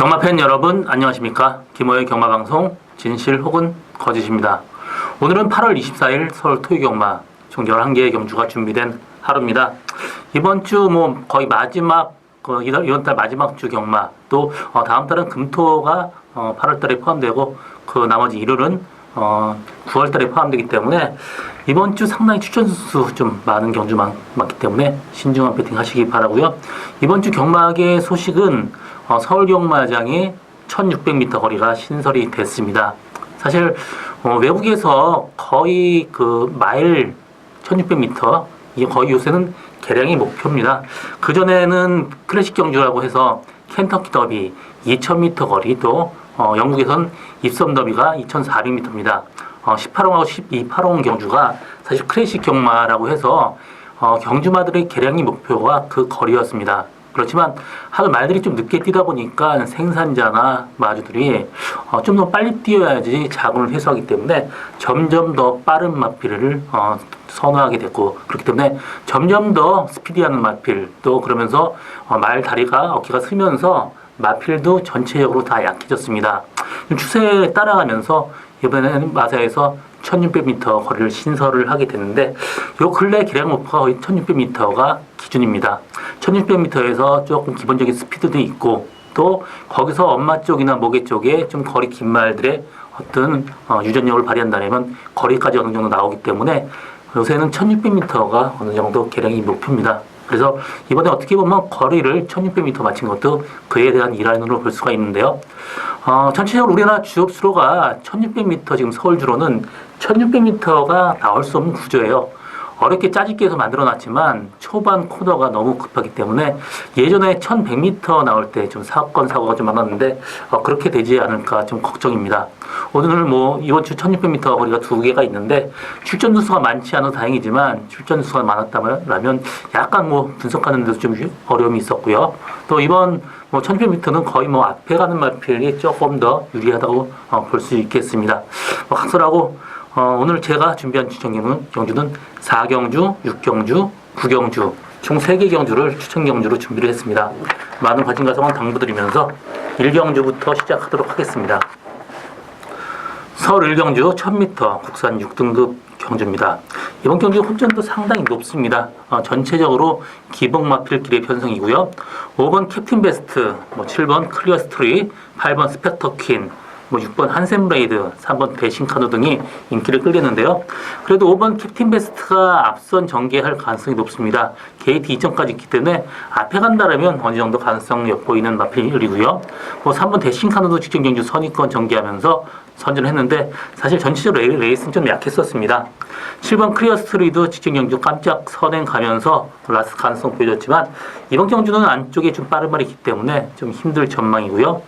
경마팬 여러분 안녕하십니까? 김호의 경마방송 진실 혹은 거짓입니다. 오늘은 8월 24일 서울 토요경마 총 11개의 경주가 준비된 하루입니다. 이번 주 거의 마지막 이번 달 마지막 주 경마 또 다음 달은 금토가 8월 달에 포함되고 그 나머지 일요일은 9월 달에 포함되기 때문에 이번 주 상당히 추천수 좀 많은 경주 많기 때문에 신중한 배팅 하시기 바라고요. 이번 주 경마계 소식은 서울 경마장에 1600m 거리가 신설이 됐습니다. 사실 외국에서 거의 그 마일 1600m 이게 거의 요새는 개량이 목표입니다. 그전에는 클래식 경주라고 해서 켄터키 더비 2000m 거리 또 영국에선 입섬 더비가 2400m입니다. 18홍하고 12,8홍 경주가 사실 클래식 경마라고 해서 경주마들의 개량이 목표가 그 거리였습니다. 그렇지만 하도 말들이 좀 늦게 뛰다 보니까 생산자나 마주들이 좀 더 빨리 뛰어야지 자금을 회수하기 때문에 점점 더 빠른 마필을 선호하게 됐고, 그렇기 때문에 점점 더 스피디한 마필 또 그러면서 말 다리가 어깨가 쓰면서 마필도 전체적으로 다 약해졌습니다. 추세에 따라가면서 이번에는 마사에서 1600m 거리를 신설을 하게 됐는데 요 근래 개량 목표가 거의 1600m가 기준입니다. 1600m에서 조금 기본적인 스피드도 있고 또 거기서 엄마 쪽이나 모개 쪽에 좀 거리 긴 말들의 어떤 유전력을 발휘한다면 거리까지 어느 정도 나오기 때문에 요새는 1600m가 어느 정도 개량이 목표입니다. 그래서 이번에 어떻게 보면 거리를 1600m 맞춘 것도 그에 대한 일환으로 볼 수가 있는데요. 전체적으로 우리나라 주업 수로가 1600m 지금 서울주로는 1600m가 나올 수 없는 구조예요. 어렵게 짜집게 해서 만들어 놨지만 초반 코너가 너무 급하기 때문에 예전에 1100m 나올 때 좀 사고가 좀 많았는데 그렇게 되지 않을까 좀 걱정입니다. 오늘 이번 주 1600m 거리가 두 개가 있는데 출전 수가 많지 않아서 다행이지만 출전 수가 많았다면 약간 분석하는 데도 좀 어려움이 있었고요. 또 이번 1600m는 거의 앞에 가는 마필이 조금 더 유리하다고 볼 수 있겠습니다. 각설하고 오늘 제가 준비한 경주는 4경주, 6경주, 9경주 총 3개 경주를 추천 경주로 준비를 했습니다. 많은 관심과 성원 당부드리면서 1경주부터 시작하도록 하겠습니다. 서울 1경주 1000m 국산 6등급 경주입니다. 이번 경주 혼전도 상당히 높습니다. 전체적으로 기복 마필길의 편성이고요. 5번 캡틴 베스트, 7번 클리어 스토리, 8번 스펙터퀸, 6번 한센브레이드, 3번 배신카누 등이 인기를 끌렸는데요. 그래도 5번 캡틴 베스트가 앞선 전개할 가능성이 높습니다. 게이트 이전까지 있기 때문에 앞에 간다라면 어느 정도 가능성 엿보이는 마필이고요. 3번 대신카누도 직전 경주 선의권 전개하면서 선전을 했는데 사실 전체적으로 레이스는 좀 약했었습니다. 7번 클리어 스토리도 직전 경주 깜짝 선행 가면서 라스트 가능성 보여줬지만 이번 경주는 안쪽에 좀 빠른 말이 있기 때문에 좀 힘들 전망이고요.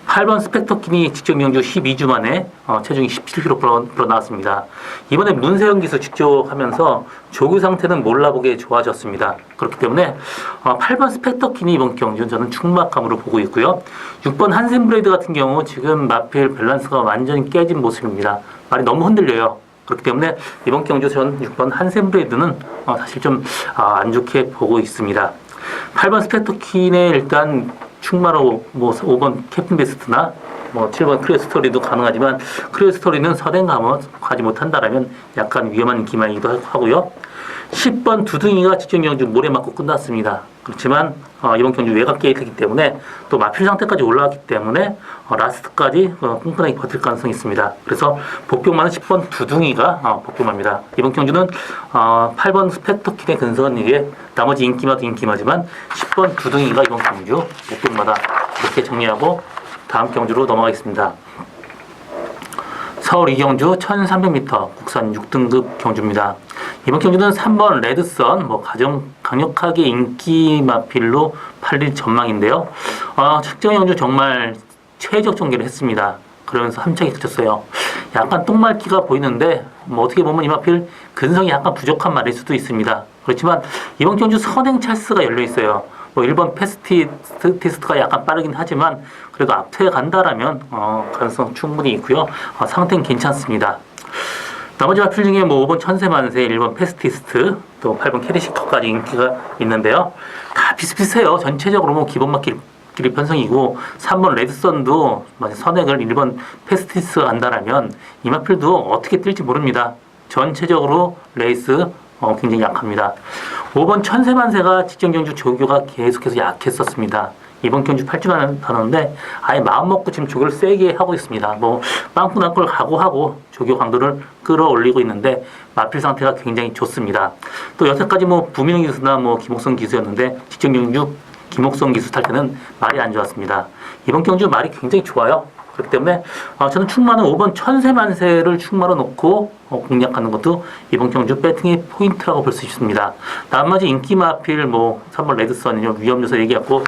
8번 스펙터킨이 직전 경주 12주 만에 체중이 17kg 불어나왔습니다. 이번에 문세영 기수 직접하면서 조교 상태는 몰라보게 좋아졌습니다. 그렇기 때문에 8번 스펙터킨이 이번 경주는 저는 충막감으로 보고 있고요. 6번 한센브레이드 같은 경우 지금 마필 밸런스가 완전히 깨진 모습입니다. 말이 너무 흔들려요. 그렇기 때문에 이번 경주 전 6번 한센브레이드는 사실 좀 안 좋게 보고 있습니다. 8번 스펙터킨에 일단 충마로 5번 캡틴 베스트나 7번 크리어 스토리도 가능하지만 크리어 스토리는 선행 가지 못한다라면 약간 위험한 기만이기도 하고요. 10번 두둥이가 직전 경주 모래 맞고 끝났습니다. 그렇지만 이번 경주 외곽 게이트이기 때문에 또 마필 상태까지 올라왔기 때문에 라스트까지 끈끈하게 버틸 가능성이 있습니다. 그래서 복병마는 10번 두둥이가 복병마입니다. 이번 경주는 8번 스펙터킨의 근선이게 나머지 인기마도 인기마지만 10번 두둥이가 이번 경주 복병마다 이렇게 정리하고 다음 경주로 넘어가겠습니다. 서울 2경주 1300m 국산 6등급 경주입니다. 이번 경주는 3번 레드선 가장 강력하게 인기 마필로 팔릴 전망인데요. 측정 경주 정말 최적 전개를 했습니다. 그러면서 함창이 그쳤어요. 약간 똥말기가 보이는데 어떻게 보면 이 마필 근성이 약간 부족한 말일 수도 있습니다. 그렇지만 이번 경주 선행 찰스가 열려 있어요. 1번 패스티스트가 약간 빠르긴 하지만 그래도 앞에 간다라면 가능성 충분히 있고요. 상태는 괜찮습니다. 나머지 마필 중에 5번 천세만세, 1번 패스티스트, 또 8번 캐리시커까지 인기가 있는데요. 다 비슷비슷해요. 전체적으로 기본 마필 길이 편성이고 3번 레드선도 만약 선행을 1번 패스티스가 한다라면 이 마필도 어떻게 뛸지 모릅니다. 전체적으로 레이스 굉장히 약합니다. 5번 천세만세가 직전 경주 조교가 계속해서 약했었습니다. 이번 경주 8주만 가는데 아예 마음 먹고 지금 조교를 세게 하고 있습니다. 뭐 빵꾸난 걸 각오하고 조교 강도를 끌어올리고 있는데 마필 상태가 굉장히 좋습니다. 또 여태까지 뭐 부민영 기수나 뭐 김옥성 기수였는데 직전 경주 김옥성 기수 탈 때는 말이 안 좋았습니다. 이번 경주 말이 굉장히 좋아요. 그렇기 때문에 저는 충만은 5번 천세만세를 충만으로 놓고 공략하는 것도 이번 경주 배팅의 포인트라고 볼 수 있습니다. 나머지 인기 마필 뭐 3번 레드선 위험 요소 얘기했고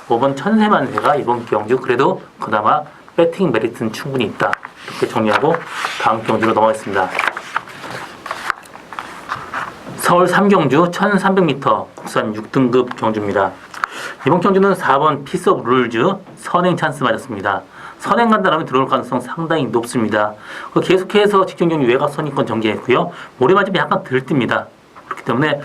5번 천세만세가 이번 경주 그래도 그나마 배팅 메리트는 충분히 있다. 이렇게 정리하고 다음 경주로 넘어가겠습니다. 서울 3경주 1300m 국산 6등급 경주입니다. 이번 경주는 4번 피스 오브 룰즈 선행 찬스 맞았습니다. 선행 간다라면 들어올 가능성 상당히 높습니다. 계속해서 직전 경주 외곽 선입권 전개했고요. 모래 맞으면 약간 들뜹니다. 그렇기 때문에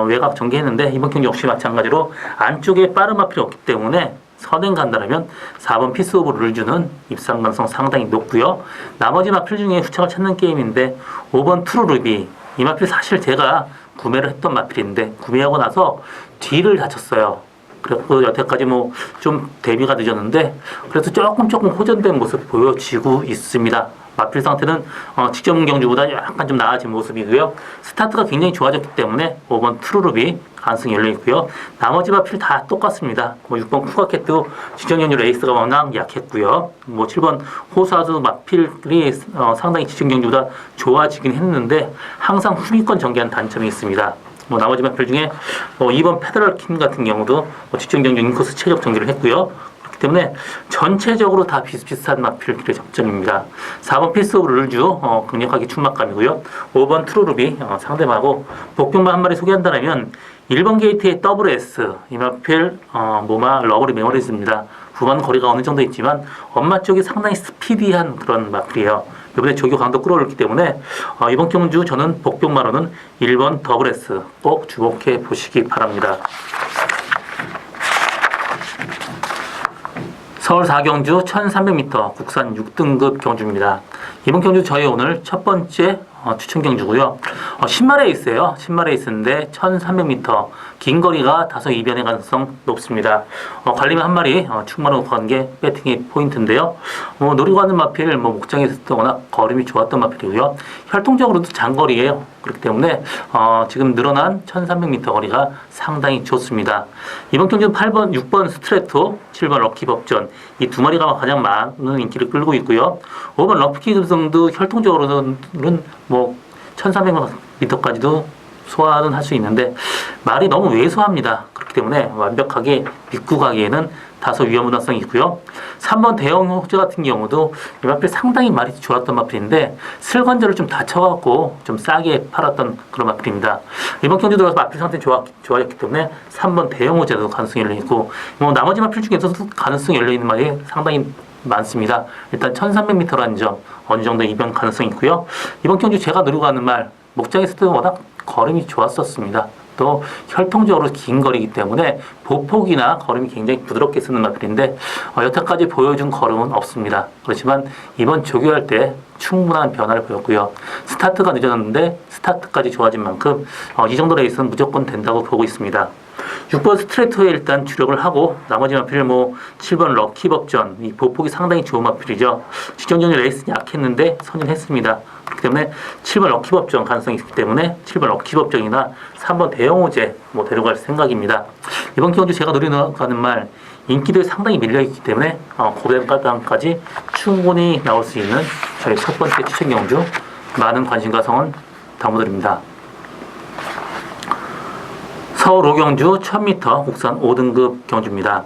외곽 전개했는데 이번 경주 역시 마찬가지로 안쪽에 빠른 마필이 없기 때문에 선행 간다라면 4번 피스 오브 룰즈는 입상 가능성 상당히 높고요. 나머지 마필 중에 후착을 찾는 게임인데 5번 트루루비 이 마필 사실 제가 구매를 했던 마필인데 구매하고 나서 뒤를 다쳤어요. 그래서 여태까지 뭐 좀 대비가 늦었는데 그래서 조금 호전된 모습 보여지고 있습니다. 마필 상태는 직전 경주보다 약간 좀 나아진 모습이고요. 스타트가 굉장히 좋아졌기 때문에 5번 트루루비 가능성이 열려 있고요. 나머지 마필 다 똑같습니다. 뭐 6번 쿠가켓도 직전 경주 레이스가 워낙 약했고요. 뭐 7번 호사도 마필이 상당히 직전 경주보다 좋아지긴 했는데 항상 후위권 전개한 단점이 있습니다. 뭐 나머지 마필 중에 2번 페더럴 킴 같은 경우도 직전 경주 인코스 최적 전개를 했고요. 그렇기 때문에 전체적으로 다 비슷비슷한 마필 길의 접점입니다. 4번 피스 오브 룰즈 강력하게 충막감이고요. 5번 트루루비 상대하고 복병만 한 마리 소개한다면 1번 게이트의 더블 S 이 마필 모마 러버리 메모리즈입니다. 후반 거리가 어느 정도 있지만 엄마 쪽이 상당히 스피디한 그런 마필이에요. 이번에 조교 강도 끌어올렸기 때문에 이번 경주 저는 복병마로는 1번 더블 S 꼭 주목해 보시기 바랍니다. 서울 4경주 1300m 국산 6등급 경주입니다. 이번 경주 저희 오늘 첫 번째 추천 경주고요. 10마 레이스예요. 10마 레이스인데 1300m 긴 거리가 다소 이변의 가능성 높습니다. 관리면 한 마리 충만으로 가는 게 배팅의 포인트인데요. 노리고 가는 마필 목장에서 워낙 걸음이 좋았던 마필이고요. 혈통적으로도 장거리예요. 그렇기 때문에 지금 늘어난 1300m 거리가 상당히 좋습니다. 이번 경주는 8번, 6번 스트레토, 7번 럭키 법전 이 두 마리가 가장 많은 인기를 끌고 있고요. 5번 럭키 급성도 혈통적으로는 1300m까지도 소화는 할 수 있는데 말이 너무 왜소합니다. 그렇기 때문에 완벽하게 믿고 가기에는 다소 위험문화성이 있고요. 3번 대형 호재 같은 경우도 이 마필 상당히 말이 좋았던 마필인데 슬관절을 좀 다쳐갖고 좀 싸게 팔았던 그런 마필입니다. 이번 경주 들어서 마필 상태는 좋아졌기 때문에 3번 대형 호재도 가능성이 열려있고 나머지 마필 중에서도 가능성이 열려있는 말이 상당히 많습니다. 일단 1300m라는 점 어느 정도 이변 가능성이 있고요. 이번 경주 제가 누리고 가는 말 목장에서도 워낙 걸음이 좋았었습니다. 또 혈통적으로 긴 거리이기 때문에 보폭이나 걸음이 굉장히 부드럽게 쓰는 마필인데 여태까지 보여준 걸음은 없습니다. 그렇지만 이번 조교할 때 충분한 변화를 보였고요. 스타트가 늦었는데 스타트까지 좋아진 만큼 이 정도 레이스는 무조건 된다고 보고 있습니다. 6번 스트레이트에 일단 주력을 하고 나머지 마필 7번 럭키 법전 이 보폭이 상당히 좋은 마필이죠. 직전 경주 레이스는 약했는데 선임했습니다. 그렇기 때문에 7번 럭키 법전 가능성이 있기 때문에 7번 럭키 법전이나 3번 대형 호재 데려갈 생각입니다. 이번 경주 제가 노려가는 말 인기도 상당히 밀려있기 때문에 고백가당까지 충분히 나올 수 있는 저희 첫 번째 추천 경주 많은 관심과 성원 당부드립니다. 서울 5경주 1000m 국산 5등급 경주입니다.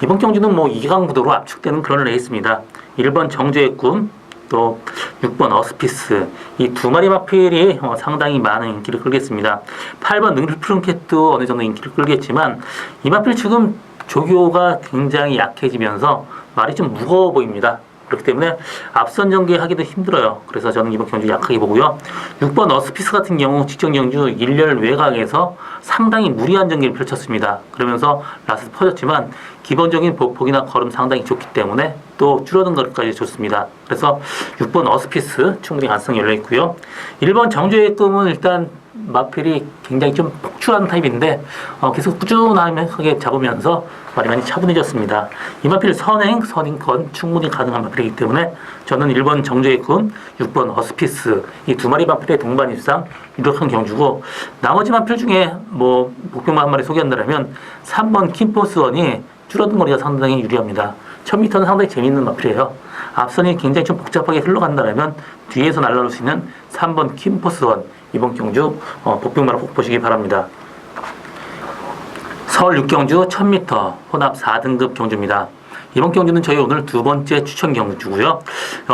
이번 경주는 2강 구도로 압축되는 그런 레이스입니다. 1번 정제의 꿈, 또 6번 어스피스 이 두 마리 마필이 상당히 많은 인기를 끌겠습니다. 8번 능률푸른캣도 어느 정도 인기를 끌겠지만 이 마필 지금 조교가 굉장히 약해지면서 말이 좀 무거워 보입니다. 그렇기 때문에 앞선 전개하기도 힘들어요. 그래서 저는 이번 경주 약하게 보고요. 6번 어스피스 같은 경우 직전 경주 일렬 외곽에서 상당히 무리한 전개를 펼쳤습니다. 그러면서 라스트 퍼졌지만 기본적인 보폭이나 걸음 상당히 좋기 때문에 또 줄어든 것까지 좋습니다. 그래서 6번 어스피스 충분히 가능성이 열려 있고요. 1번 정조의 꿈은 일단 마필이 굉장히 좀 폭주하는 타입인데 계속 꾸준하게 잡으면서 말이 많이 차분해졌습니다. 이 마필 선행권 충분히 가능한 마필이기 때문에 저는 1번 정조의 꿈, 6번 어스피스 이 두 마리 마필의 동반 입상 유력한 경주고, 나머지 마필 중에 뭐 목표만 한 마리 소개한다면 3번 킴포스원이 줄어든 거리가 상당히 유리합니다. 1000m는 상당히 재미있는 마필이에요. 앞선이 굉장히 좀 복잡하게 흘러간다면 뒤에서 날아올 수 있는 3번 킴포스원 이번 경주 복병마를 꼭 보시기 바랍니다. 서울 6경주 1000m 혼합 4등급 경주입니다. 이번 경주는 저희 오늘 두 번째 추천 경주고요.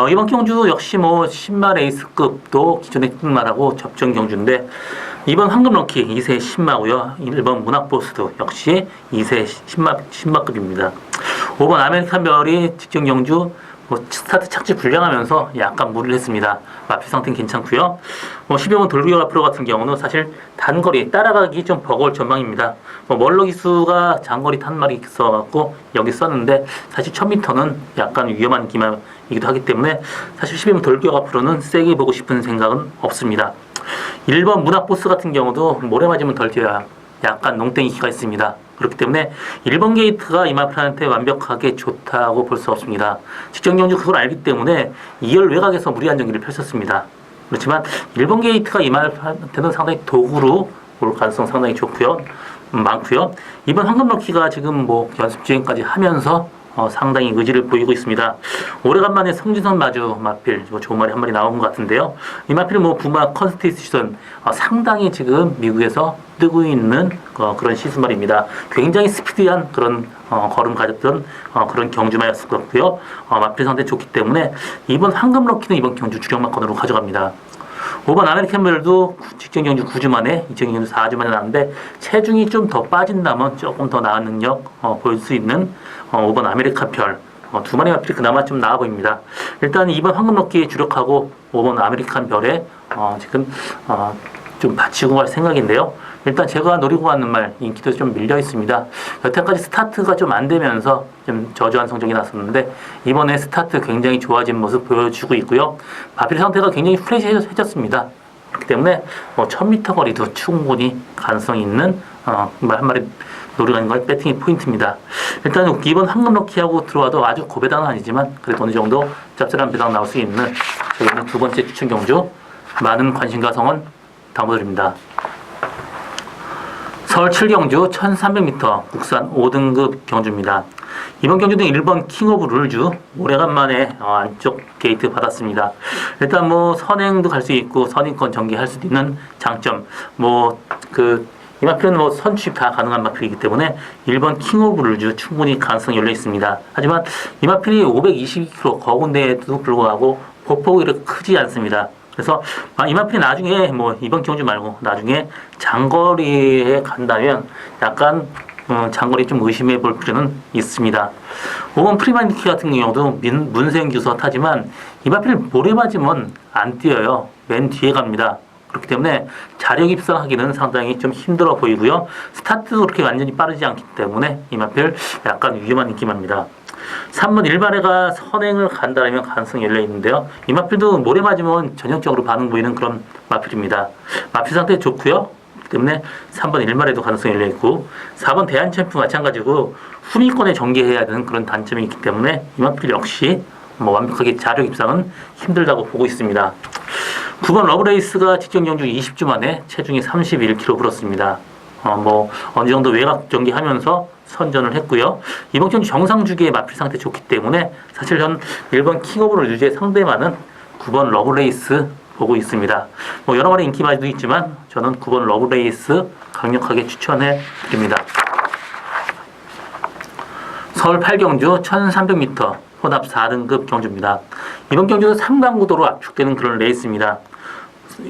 이번 경주 역시 뭐 10마 레이스급도 기존에 뜬 말하고 접전 경주인데, 이번 황금럭키 2세 10마고요. 1번 문학보스도 역시 2세 10마급입니다. 5번 아메리칸 별이 직전 경주 스타트 착지 불량하면서 약간 무리를 했습니다. 마피 상태는 괜찮고요. 12번 돌비어 앞으로 같은 경우는 사실 단거리 따라가기 좀 버거울 전망입니다. 멀러 기수가 장거리 탄 말이 있어갖고 여기 썼는데, 사실 1000m는 약간 위험한 기마이기도 하기 때문에 사실 12번 돌비어 앞으로는 세게 보고 싶은 생각은 없습니다. 1번 문학보스 같은 경우도 모래 맞으면 덜 뛰어야 약간 농땡이기가 있습니다. 그렇기 때문에 1번 게이트가 이마필한테 완벽하게 좋다고 볼 수 없습니다. 직전 경주 그걸 알기 때문에 2열 외곽에서 무리한 전기를 펼쳤습니다. 그렇지만 1번 게이트가 이마필한테는 상당히 도구로 올 가능성 상당히 좋고요. 많고요. 이번 황금럭키가 지금 뭐 연습 주행까지 하면서 상당히 의지를 보이고 있습니다. 오래간만에 성진선 마주 마필 좋은 말이 한 마리 나온 것 같은데요. 이 마필은 부마 컨스티튜션 상당히 지금 미국에서 뜨고 있는 그런 시스말입니다. 굉장히 스피디한 그런 걸음 가졌던 그런 경주마였을 것 같고요. 마필 상태 좋기 때문에 이번 황금럭키는 이번 경주 주력마건으로 가져갑니다. 5번 아메리칸 벨도 직전 경주 9주 만에, 이전 경주 4주 만에 나왔는데 체중이 좀 더 빠진다면 조금 더 나은 능력 보일 수 있는 5번 아메리칸 별 두 마리 마필이 그나마 좀 나아 보입니다. 일단 2번 황금럭키에 주력하고 5번 아메리칸 별에 지금 좀 바치고 갈 생각인데요. 일단 제가 노리고 하는 말 인기도 좀 밀려 있습니다. 여태까지 스타트가 좀 안 되면서 좀 저조한 성적이 났었는데, 이번에 스타트 굉장히 좋아진 모습 보여주고 있고요. 마필 상태가 굉장히 프레시해졌습니다. 그렇기 때문에 1000m 거리도 충분히 가능성이 있는 한 마리 노리는 걸 배팅이 포인트입니다. 일단 이번 황금럭키하고 들어와도 아주 고배당은 아니지만 그래도 어느 정도 짭짤한 배당 나올 수 있는 저희는 두 번째 추천 경주, 많은 관심과 성원 당부드립니다. 서울 7경주 1300m 국산 5등급 경주입니다. 이번 경주는 1번 킹 오브 룰주 오래간만에 안쪽 게이트 받았습니다. 일단 선행도 갈 수 있고 선인권 전개할 수 있는 장점, 이 마필은 선취입 다 가능한 마필이기 때문에 1번 킹 오브 룰주 충분히 가능성이 열려 있습니다. 하지만 이 마필이 522km 거군데에도 불구하고 보폭이 이렇게 크지 않습니다. 그래서 이 마필이 나중에 이번 경주 말고 나중에 장거리에 간다면 약간 장거리 좀 의심해 볼 필요는 있습니다. 5번 프리마니키 같은 경우도 문세영 규수가 타지만 이 마필 모래 맞으면 안 뛰어요. 맨 뒤에 갑니다. 그렇기 때문에 자력 입상하기는 상당히 좀 힘들어 보이고요. 스타트도 그렇게 완전히 빠르지 않기 때문에 이 마필 약간 위험한 인기입니다. 3번 일반회가 선행을 간다면 가능성이 열려 있는데요. 이 마필도 모래 맞으면 전형적으로 반응 보이는 그런 마필입니다. 마필 상태 좋고요. 그렇기 때문에 3번 일반회도 가능성이 열려 있고, 4번 대한챔프 마찬가지고 후미권에 전개해야 되는 그런 단점이 있기 때문에 이 마필 역시 완벽하게 자력 입상은 힘들다고 보고 있습니다. 9번 러브레이스가 직전 경주 20주 만에 체중이 31kg 불었습니다. 어느 정도 외곽 전개하면서 선전을 했고요. 이번 경주 정상 주기의 마필 상태 좋기 때문에 사실 전 1번 킹 오브 룰주의 상대만은 9번 러브레이스 보고 있습니다. 여러 마리 인기 마리도 있지만 저는 9번 러브레이스 강력하게 추천해 드립니다. 서울 8경주 1300m 혼합 4등급 경주입니다. 이번 경주는 3강 구도로 압축되는 그런 레이스입니다.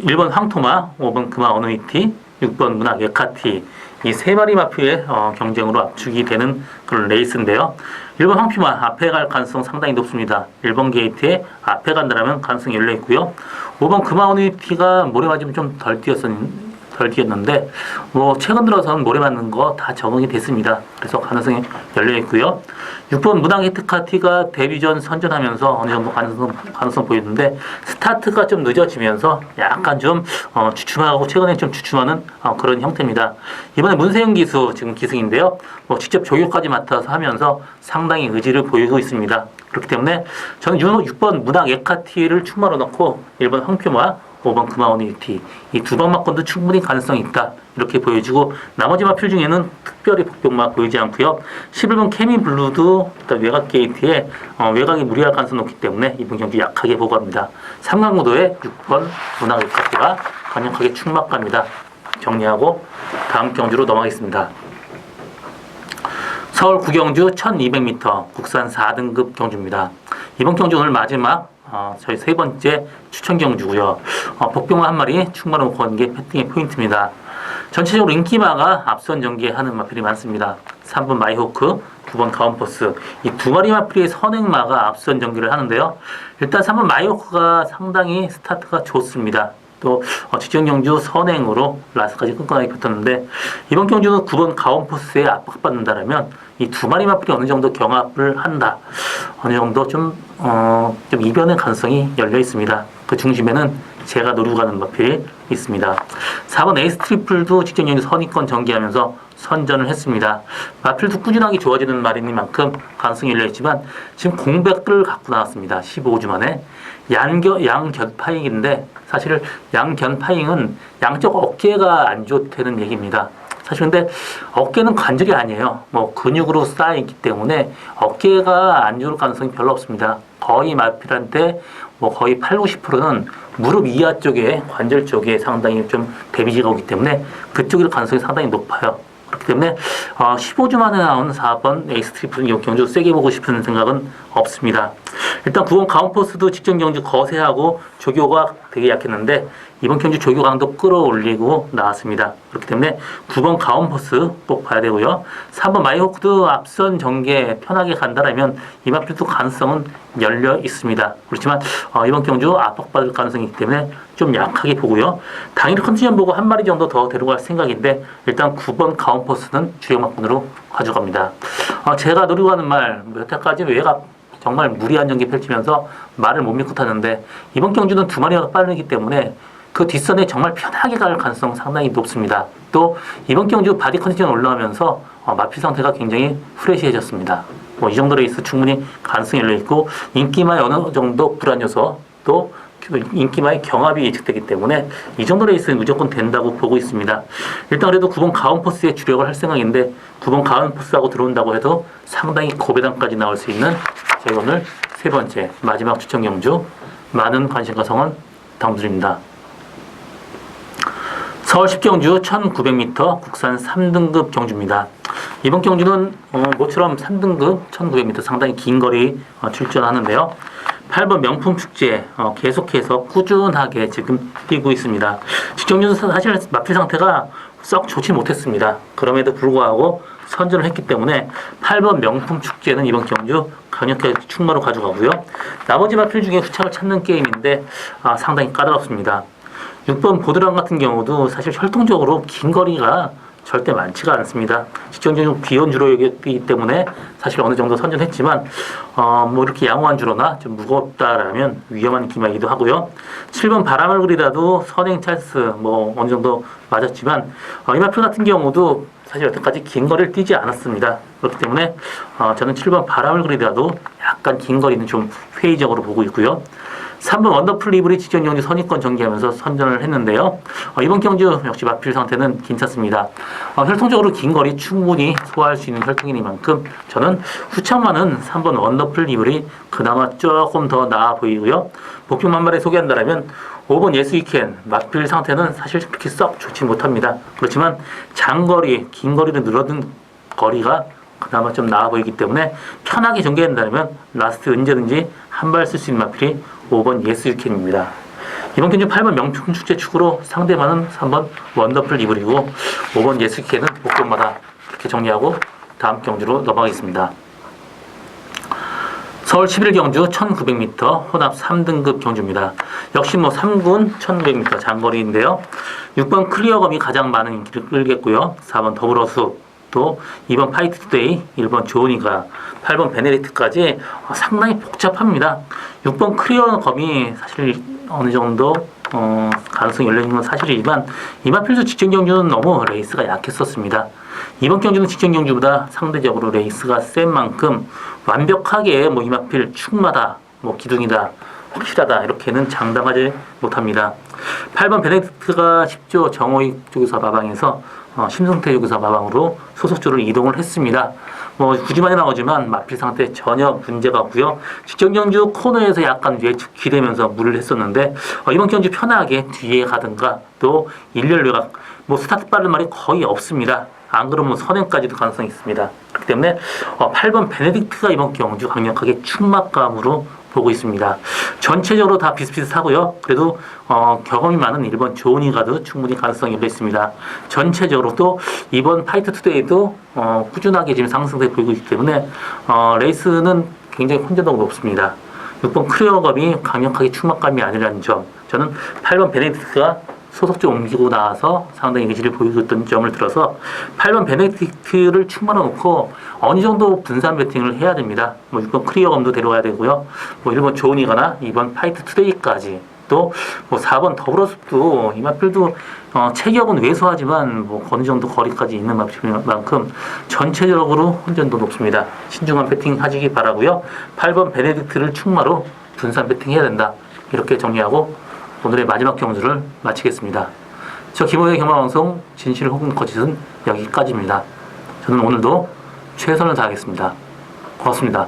1번 황토마, 5번 금화 어노이티, 6번 문학 에카티 이 세 마리 마표의 경쟁으로 압축이 되는 그런 레이스인데요. 1번 황피마 앞에 갈 가능성 상당히 높습니다. 1번 게이트에 앞에 간다면 가능성이 열려 있고요. 5번 금화오니티가 모래 맞으면 좀 덜 뛰었는데 뭐 최근 들어서는 모래 맞는 거 다 적응이 됐습니다. 그래서 가능성이 열려 있고요. 6번 문학 히트카티가 데뷔 전 선전하면서 어느 정도 가능성 보이는데 스타트가 좀 늦어지면서 약간 좀 주춤하고 최근에 좀 주춤하는 그런 형태입니다. 이번에 문세영 기수 지금 기승인데요. 뭐 직접 조교까지 맡아서 하면서 상당히 의지를 보이고 있습니다. 그렇기 때문에 저는 6번 문학 에카티를 충마로 넣고 1번 황표마 5번 금화오니티 이 두 방마권도 충분히 가능성이 있다 이렇게 보여지고 나머지 마필 중에는 특별히 복병마 보이지 않고요. 11번 케미블루도 일단 외곽 게이트에 외곽이 무리할 가능성이 높기 때문에 이번 경기 약하게 보고합니다. 3강구도에 6번 문학 에카티가 강력하게 충막갑니다. 정리하고 다음 경주로 넘어가겠습니다. 서울 구경주 1200m 국산 4등급 경주입니다. 이번 경주 오늘 마지막 저희 세 번째 추천 경주고요. 복병마 한 마리 충마로 건 게 패팅의 포인트입니다. 전체적으로 인기마가 앞선 전개하는 마필이 많습니다. 3번 마이호크, 9번 가온포스 이 두 마리 마필의 선행마가 앞선 전개를 하는데요. 일단 3번 마이호크가 상당히 스타트가 좋습니다. 또 직전 경주 선행으로 라스까지 끈끈하게 붙었는데 이번 경주는 9번 가온포스에 압박받는다라면 이 두 마리 마필이 어느 정도 경합을 한다. 어느 정도 좀 이변의 가능성이 열려 있습니다. 그 중심에는 제가 노리고 가는 마필이 있습니다. 4번 에이스 트리플도 직전 경주 선의권 전개하면서 선전을 했습니다. 마필도 꾸준하게 좋아지는 말이니만큼 가능성이 열려 있지만 지금 공백을 갖고 나왔습니다. 15주 만에 양견파잉인데 사실 양견파잉은 양쪽 어깨가 안 좋다는 얘기입니다. 사실 근데 어깨는 관절이 아니에요. 뭐 근육으로 쌓여있기 때문에 어깨가 안 좋을 가능성이 별로 없습니다. 거의 마필한테 뭐 거의 8, 90%는 무릎 이하 쪽에 관절 쪽에 상당히 좀 데미지가 오기 때문에 그쪽일 가능성이 상당히 높아요. 그렇기 때문에 15주 만에 나온 4번 에이스 트리플 경주 세게 보고 싶은 생각은 없습니다. 일단 9번 가온포스도 직전 경주 거세하고 조교가 되게 약했는데 이번 경주 조교 강도 끌어올리고 나왔습니다. 그렇기 때문에 9번 가온포스 꼭 봐야 되고요. 3번 마이호크도 앞선 전개 편하게 간다라면 이 마필도 가능성은 열려 있습니다. 그렇지만 이번 경주 압박받을 가능성이 있기 때문에 좀 약하게 보고요. 당일 컨디션 보고 한 마리 정도 더 데려갈 생각인데 일단 9번 가온포스는 주력마권으로 가져갑니다. 제가 노리고 하는 말 여태까지 외곽 정말 무리한 전개 펼치면서 말을 못 믿고 타는데 이번 경주는 두 마리가 빠르기 때문에 그 뒷선에 정말 편하게 갈 가능성 상당히 높습니다. 또 이번 경주 바디 컨디션 올라오면서 마필 상태가 굉장히 프레시해졌습니다. 이 정도 레이스 충분히 가능성이 열려있고 인기마에 어느 정도 불안 요소 또 인기마의 경합이 예측되기 때문에 이 정도 레이스는 무조건 된다고 보고 있습니다. 일단 그래도 9번 가온포스에 주력을 할 생각인데 9번 가온포스하고 들어온다고 해도 상당히 고배당까지 나올 수 있는 제가 오늘 세 번째 마지막 추천 경주 많은 관심과 성원 당부드립니다. 서울 10경주 1900m 국산 3등급 경주입니다. 이번 경주는 모처럼 3등급 1900m 상당히 긴 거리 출전하는데요. 8번 명품축제 계속해서 꾸준하게 지금 뛰고 있습니다. 직경주는 사실 마필 상태가 썩 좋지 못했습니다. 그럼에도 불구하고 선전을 했기 때문에 8번 명품축제는 이번 경주 강력하게 충마로 가져가고요. 나머지 마필 중에 후착을 찾는 게임인데 상당히 까다롭습니다. 6번 보드람 같은 경우도 사실 혈통적으로 긴 거리가 절대 많지가 않습니다. 직전적으로 귀여운 주로이기 때문에 사실 어느 정도 선전했지만 뭐 이렇게 양호한 주로나 좀 무겁다라면 위험한 기마이기도 하고요. 7번 바람을 그리다도 선행 찬스 뭐 어느 정도 맞았지만 이 마필 같은 경우도 사실 여태까지 긴 거리를 뛰지 않았습니다. 그렇기 때문에 저는 7번 바람을 그리다도 약간 긴 거리는 좀 회의적으로 보고 있고요. 3번 원더풀 리브리 직전 경주 선의권 전개하면서 선전을 했는데요. 이번 경주 역시 마필 상태는 괜찮습니다. 혈통적으로 긴 거리 충분히 소화할 수 있는 혈통이니만큼 저는 후창만은 3번 원더풀 리브리 그나마 조금 더 나아 보이고요. 목표 만말에 소개한다면 5번 예스위켄 마필 상태는 사실 그렇게 썩 좋지 못합니다. 그렇지만 장거리, 긴 거리를 늘어든 거리가 그나마 좀 나아 보이기 때문에 편하게 전개한다면 라스트 언제든지 한 발 쓸 수 있는 마필이 5번 예스유캔입니다. 이번 경주 8번 명품축제 축으로 상대방은 3번 원더풀 이블이고 5번 예스케는 복권마다 이렇게 정리하고 다음 경주로 넘어가겠습니다. 서울 11경주 1900m 혼합 3등급 경주입니다. 역시 3군 1900m 장거리인데요. 6번 클리어검이 가장 많은 인기를 끌겠고요. 4번 더불어수, 또 2번 파이트 투데이, 1번 조은이가, 8번 베네딕트까지 상당히 복잡합니다. 6번 클리어검이 사실 어느 정도 가능성이 열려있는 건 사실이지만 이번 필수 직전 경주는 너무 레이스가 약했었습니다. 이번 경주는 직전 경주보다 상대적으로 레이스가 센 만큼 완벽하게 이마필 축마다 기둥이다 확실하다 이렇게는 장담하지 못합니다. 8번 베네딕트가 10조 정호익 조교사 마방에서 심승태 조교사 마방으로 소속조를 이동을 했습니다. 굳이 많이 나오지만 마필 상태 전혀 문제가 없고요. 직전 경주 코너에서 약간 외축 기대면서 무리를 했었는데 이번 경주 편하게 뒤에 가든가 또 일렬 외곽 스타트 빠른 말이 거의 없습니다. 안 그러면 선행까지도 가능성이 있습니다. 그렇기 때문에 8번 베네딕트가 이번 경주 강력하게 축막감으로 보고 있습니다. 전체적으로 다 비슷비슷하고요. 그래도 경험이 많은 1번 조은이가도 충분히 가능성이 열려 있습니다. 전체적으로 또 이번 파이트 투데이도 꾸준하게 지금 상승세 보이고 있기 때문에 레이스는 굉장히 혼전도가 높습니다. 6번 클리어검이 강력하게 축막감이 아니라는 점, 저는 8번 베네딕트가 소속조 옮기고 나와서 상당히 의지를 보이고 있던 점을 들어서 8번 베네딕트를 충만해 놓고 어느 정도 분산 배팅을 해야 됩니다. 6번 클리어검도 데려와야 되고요. 1번 조은이거나 2번 파이트 투데이까지 또 4번 더불어숲도 이마필도 체격은 왜소하지만 어느 정도 거리까지 있는 만큼 전체적으로 혼전도 높습니다. 신중한 배팅 하시기 바라고요. 8번 베네딕트를 충마로 분산 배팅 해야 된다. 이렇게 정리하고 오늘의 마지막 경주를 마치겠습니다. 저 김호의 경마방송 진실 혹은 거짓은 여기까지입니다. 저는 오늘도 최선을 다하겠습니다. 고맙습니다.